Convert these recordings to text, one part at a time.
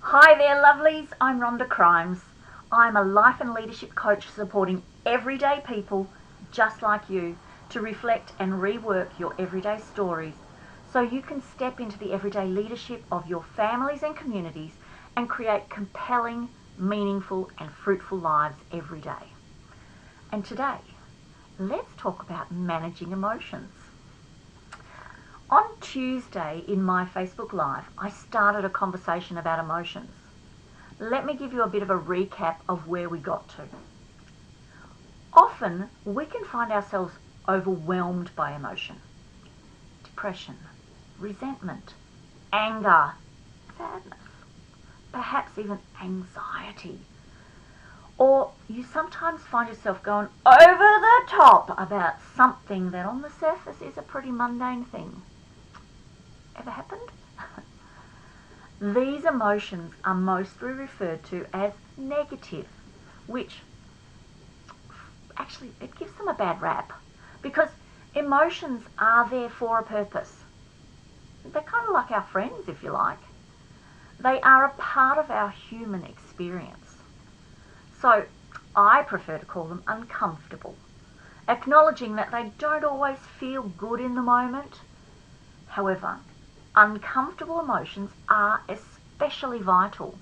Hi there, lovelies. I'm Rhonda Crimes. I'm a life and leadership coach supporting everyday people just like you to reflect and rework your everyday stories so you can step into the everyday leadership of your families and communities and create compelling, meaningful, and fruitful lives every day. And today, let's talk about managing emotions. On Tuesday in my Facebook Live, I started a conversation about emotions. Let me give you a bit of a recap of where we got to. Often, we can find ourselves overwhelmed by emotion. Depression, resentment, anger, sadness, perhaps even anxiety. Or you sometimes find yourself going over the top about something that on the surface is a pretty mundane thing. Ever happened? These emotions are mostly referred to as negative, which actually it gives them a bad rap because emotions are there for a purpose. They're kind of like our friends, if you like. They are a part of our human experience. So I prefer to call them uncomfortable, acknowledging that they don't always feel good in the moment. However, uncomfortable emotions are especially vital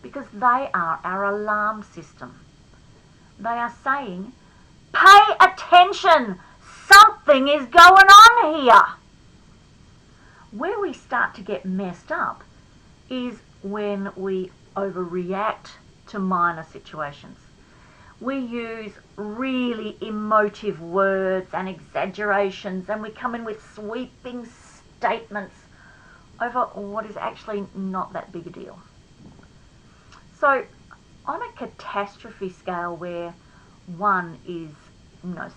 because they are our alarm system. They are saying, pay attention, something is going on here. Where we start to get messed up is when we overreact to minor situations. We use really emotive words and exaggerations, and we come in with sweeping statements over what is actually not that big a deal. So on a catastrophe scale where 1 is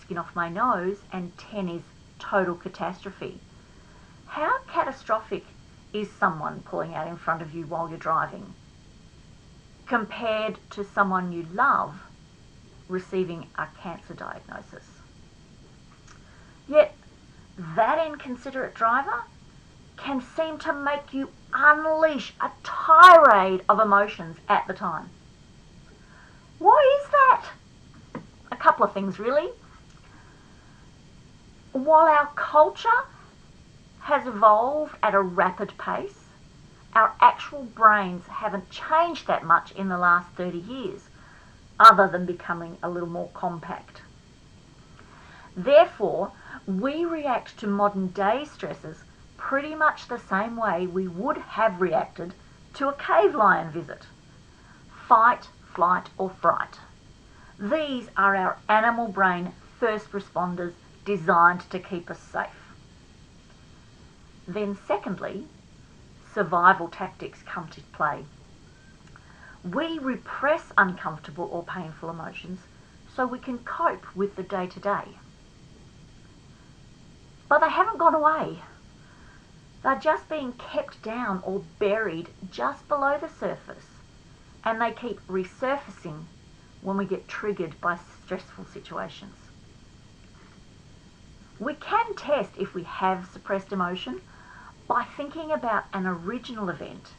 skin off my nose and 10 is total catastrophe, how catastrophic is someone pulling out in front of you while you're driving compared to someone you love receiving a cancer diagnosis? Yet that inconsiderate driver can seem to make you unleash a tirade of emotions at the time. Why is that? A couple of things, really. While our culture has evolved at a rapid pace, our actual brains haven't changed that much in the last 30 years, other than becoming a little more compact. Therefore, we react to modern day stresses pretty much the same way we would have reacted to a cave lion visit. Fight, flight, or fright. These are our animal brain first responders designed to keep us safe. Then secondly, survival tactics come to play. We repress uncomfortable or painful emotions so we can cope with the day-to-day. But they haven't gone away. They're just being kept down or buried just below the surface, and they keep resurfacing when we get triggered by stressful situations. We can test if we have suppressed emotion by thinking about an original event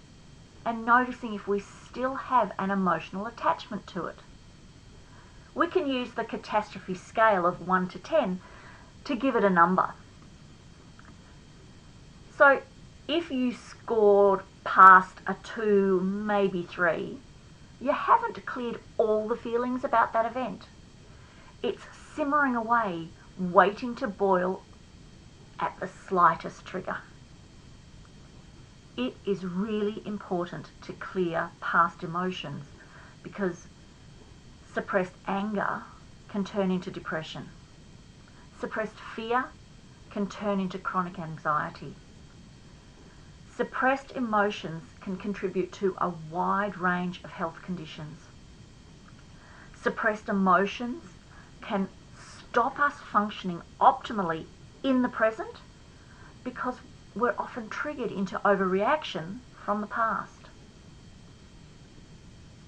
and noticing if we still have an emotional attachment to it. We can use the catastrophe scale of 1 to 10 to give it a number. So if you scored past a 2, maybe 3, you haven't cleared all the feelings about that event. It's simmering away, waiting to boil at the slightest trigger. It is really important to clear past emotions because suppressed anger can turn into depression. Suppressed fear can turn into chronic anxiety. Suppressed emotions can contribute to a wide range of health conditions. Suppressed emotions can stop us functioning optimally in the present because we're often triggered into overreaction from the past.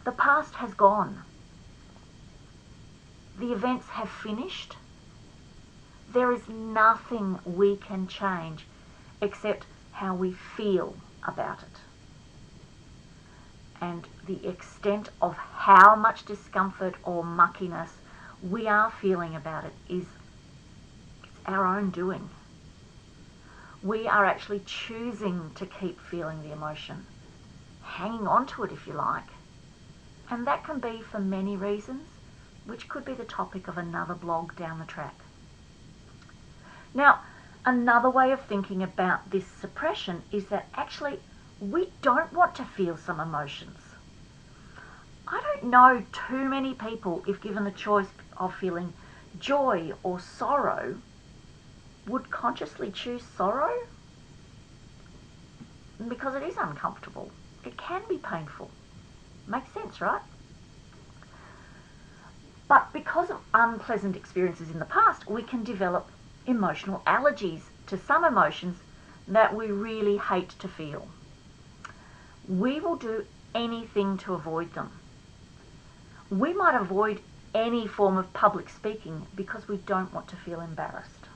The past has gone. The events have finished. There is nothing we can change except how we feel about it. and the extent of how much discomfort or muckiness we are feeling about it is our own doing. We are actually choosing to keep feeling the emotion, hanging on to it if you like. And that can be for many reasons, which could be the topic of another blog down the track. Now, another way of thinking about this suppression is that actually we don't want to feel some emotions. I don't know too many people, if given the choice of feeling joy or sorrow, would consciously choose sorrow, because it is uncomfortable. It can be painful. Makes sense, right? But because of unpleasant experiences in the past, we can develop emotional allergies to some emotions that we really hate to feel. We will do anything to avoid them. We might avoid any form of public speaking because we don't want to feel embarrassed.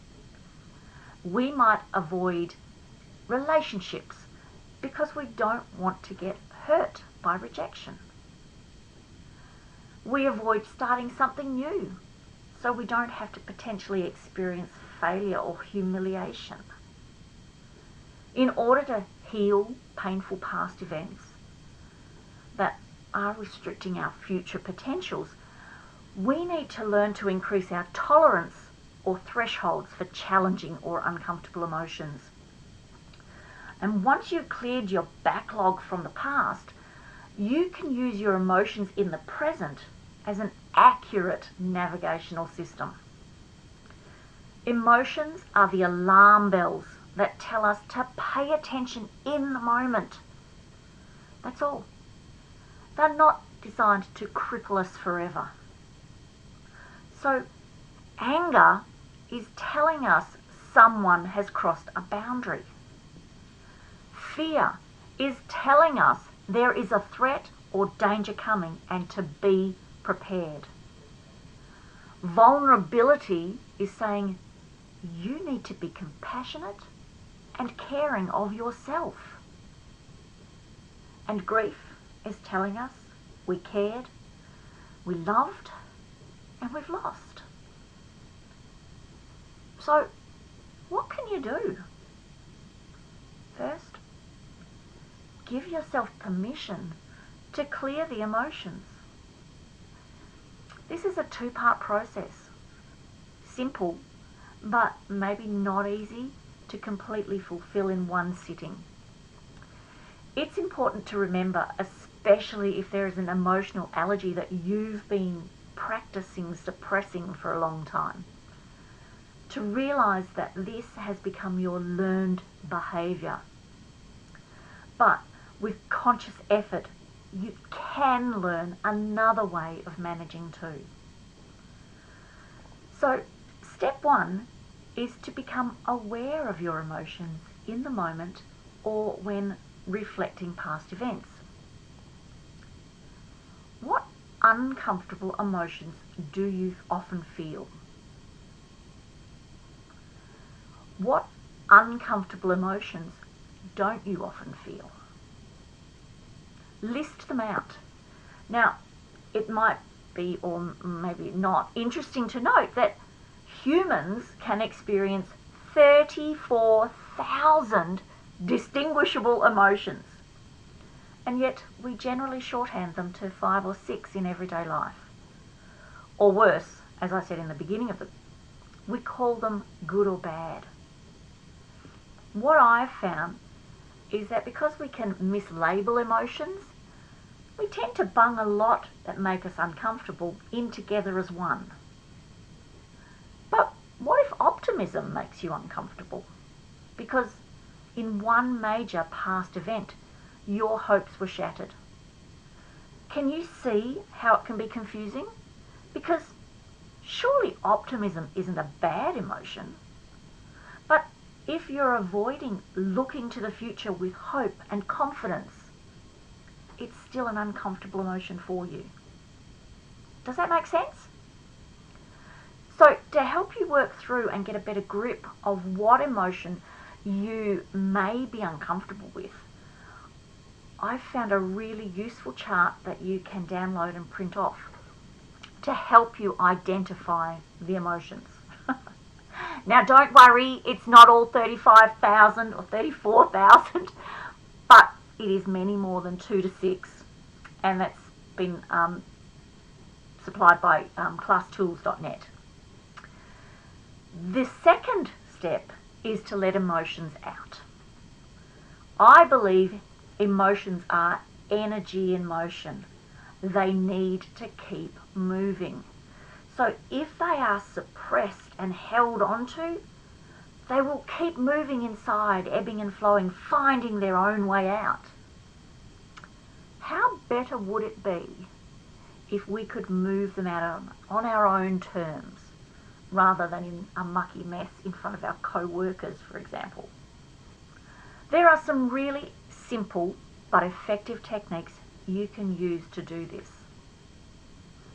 We might avoid relationships because we don't want to get hurt by rejection. We avoid starting something new so we don't have to potentially experience failure or humiliation. In order to heal painful past events that are restricting our future potentials, we need to learn to increase our tolerance or thresholds for challenging or uncomfortable emotions. And once you've cleared your backlog from the past, you can use your emotions in the present as an accurate navigational system. Emotions are the alarm bells that tell us to pay attention in the moment. That's all. They're not designed to cripple us forever. So, anger is telling us someone has crossed a boundary. Fear is telling us there is a threat or danger coming and to be prepared. Vulnerability is saying you need to be compassionate and caring of yourself. And grief is telling us we cared, we loved, and we've lost. So, what can you do? First, give yourself permission to clear the emotions. This is a two-part process. Simple, but maybe not easy to completely fulfill in one sitting. It's important to remember, especially if there is an emotional allergy that you've been practicing suppressing for a long time, to realize that this has become your learned behavior. But with conscious effort, you can learn another way of managing too. So, step one is to become aware of your emotions in the moment or when reflecting past events. What uncomfortable emotions do you often feel? What uncomfortable emotions don't you often feel? List them out. Now, it might be, or maybe not, interesting to note that humans can experience 34,000 distinguishable emotions, and yet we generally shorthand them to 5 or 6 in everyday life. Or worse, as I said in the beginning of we call them good or bad. What I've found is that because we can mislabel emotions, we tend to bung a lot that make us uncomfortable in together as one. But what if optimism makes you uncomfortable? Because in one major past event, your hopes were shattered. Can you see how it can be confusing? Because surely optimism isn't a bad emotion. But if you're avoiding looking to the future with hope and confidence, it's still an uncomfortable emotion for you. Does that make sense? So to help you work through and get a better grip of what emotion you may be uncomfortable with, I've found a really useful chart that you can download and print off to help you identify the emotions. Now, don't worry, it's not all 35,000 or 34,000, but it is many more than 2 to 6, and that's been supplied by classtools.net. The second step is to let emotions out. I believe emotions are energy in motion. They need to keep moving. So if they are suppressed and held onto, they will keep moving inside, ebbing and flowing, finding their own way out. How better would it be if we could move them out on our own terms, rather than in a mucky mess in front of our co-workers, for example? There are some really simple but effective techniques you can use to do this.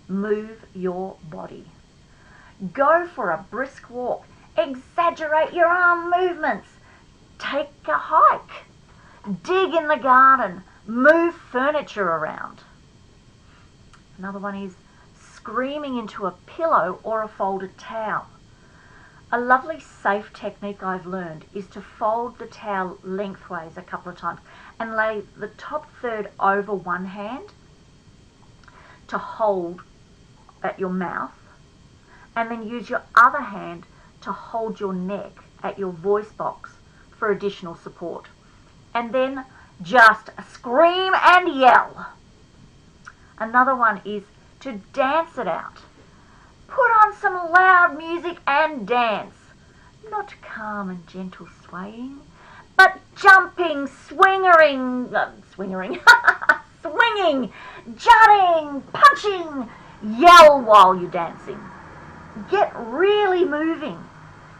Move your body. Go for a brisk walk. Exaggerate your arm movements. Take a hike. Dig in the garden. Move furniture around. Another one is screaming into a pillow or a folded towel. A lovely safe technique I've learned is to fold the towel lengthways a couple of times and lay the top third over one hand to hold at your mouth, and then use your other hand to hold your neck at your voice box for additional support. And then just scream and yell. Another one is to dance it out. Put on some loud music and dance. Not calm and gentle swaying, but jumping, swinging, jutting, punching. Yell while you're dancing. Get really moving.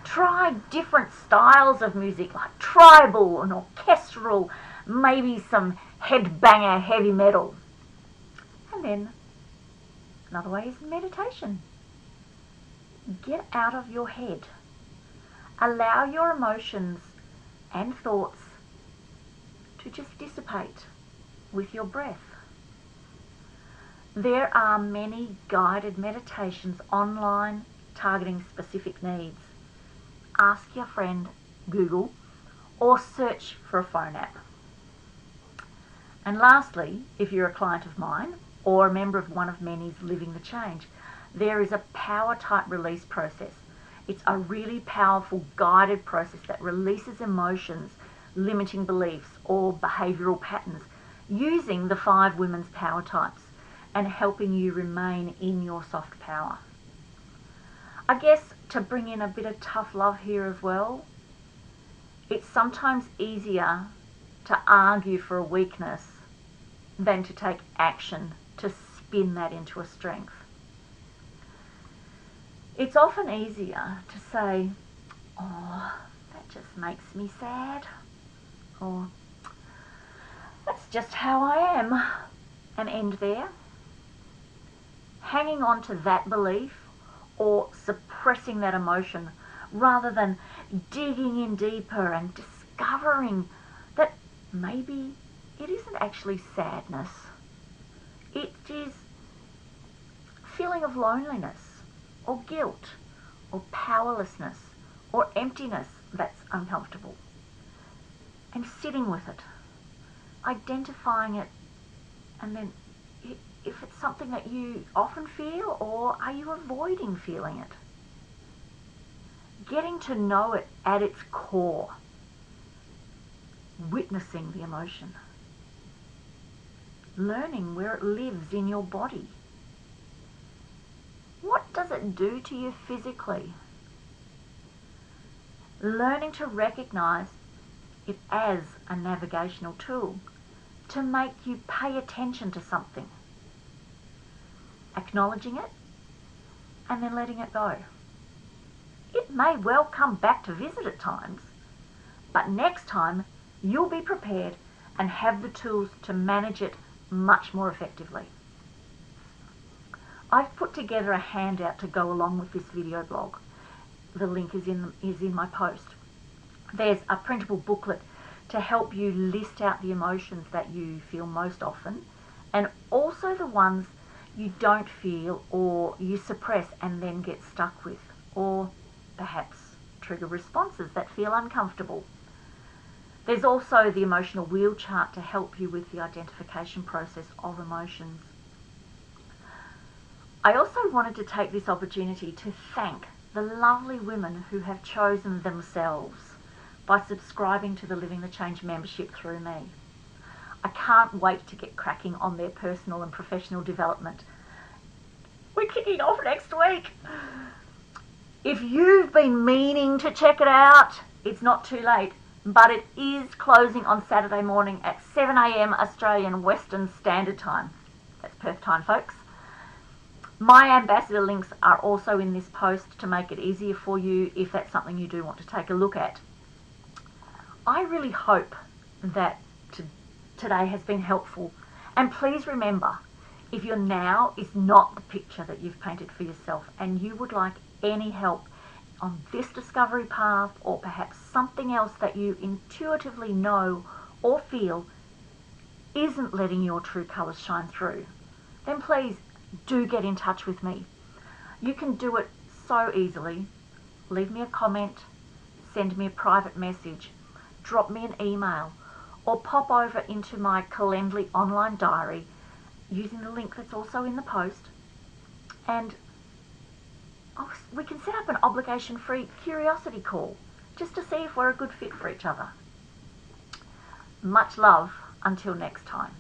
Try different styles of music, like tribal and orchestral, maybe some headbanger heavy metal. And then another way is meditation. Get out of your head. Allow your emotions and thoughts to just dissipate with your breath. There are many guided meditations online targeting specific needs. Ask your friend, Google, or search for a phone app. And lastly, if you're a client of mine or a member of one of many's Living the Change, there is a power type release process. It's a really powerful guided process that releases emotions, limiting beliefs or behavioural patterns using the 5 women's power types and helping you remain in your soft power. I guess to bring in a bit of tough love here as well, it's sometimes easier to argue for a weakness than to take action to spin that into a strength. It's often easier to say, "Oh, that just makes me sad," or "That's just how I am," and end there. Hanging on to that belief or suppressing that emotion rather than digging in deeper and discovering that maybe it isn't actually sadness. It is feeling of loneliness or guilt or powerlessness or emptiness that's uncomfortable. And sitting with it, identifying it, and then if it's something that you often feel, or are you avoiding feeling it? Getting to know it at its core. Witnessing the emotion. Learning where it lives in your body. What does it do to you physically? Learning to recognize it as a navigational tool to make you pay attention to something. Acknowledging it and then letting it go. It may well come back to visit at times, but next time you'll be prepared and have the tools to manage it much more effectively. I've put together a handout to go along with this video blog. The link is in my post. There's a printable booklet to help you list out the emotions that you feel most often, and also the ones you don't feel or you suppress and then get stuck with, or perhaps trigger responses that feel uncomfortable. There's also the emotional wheel chart to help you with the identification process of emotions. I also wanted to take this opportunity to thank the lovely women who have chosen themselves by subscribing to the Living the Change membership through me. I can't wait to get cracking on their personal and professional development. We're kicking off next week. If you've been meaning to check it out, it's not too late, but it is closing on Saturday morning at 7 a.m. Australian Western Standard Time. That's Perth time, folks. My ambassador links are also in this post to make it easier for you if that's something you do want to take a look at. I really hope that today has been helpful. And please remember, if your now is not the picture that you've painted for yourself and you would like any help on this discovery path, or perhaps something else that you intuitively know or feel isn't letting your true colours shine through, then please do get in touch with me. You can do it so easily. Leave me a comment, send me a private message, drop me an email, or pop over into my Calendly online diary using the link that's also in the post, and we can set up an obligation-free curiosity call just to see if we're a good fit for each other. Much love until next time.